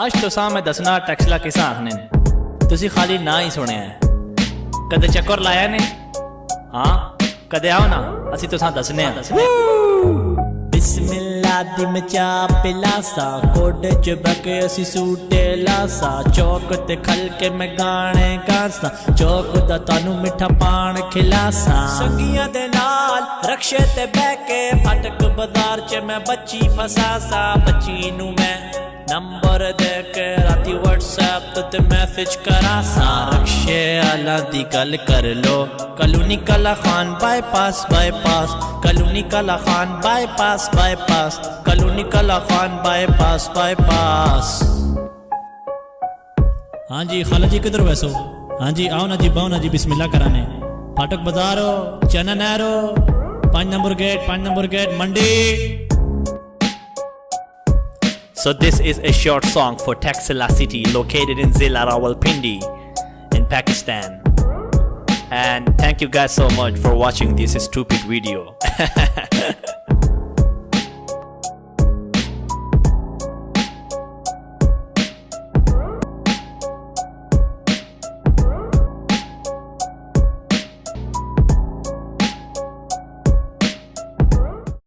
आज तो सा मैं दसना टैक्सला किसा आखने ने तुसी खाली ना ही सुने कदे चक्कर लाया ने हाँ कदे आओ ना असी तो सा दसने बिस्मिल्लाह दी मचा पिलासा कोडे च बके असी सूटे लासा चौक ते खल के मैं गाने गासा चौक दा तानू मिठा पान खिलासा संगियां दे नाल रक्षे ते बैके फाटक बाजार च मैं बच्ची फसासा बच्ची नू मैं नंबर दे के राती व्हाट्सएप ते मैसेज करासा रक्षे आला दी गल कर लो कलूनी कला खान बाईपास बाईपास कलूनी कला खान बाईपास बाईपास कलूनी कला खान बाईपास बाईपास। हाँ जी खाला जी किधर वैसो हाँ जी आओ ना जी बाओ ना जी बिस्मिल्लाह कराने फाटक बाजार हो चना नहरो 5 नंबर गेट मंडी। So this is a short song for Taxila city located in Zilla Rawalpindi in Pakistan. And thank you guys so much for watching this stupid video.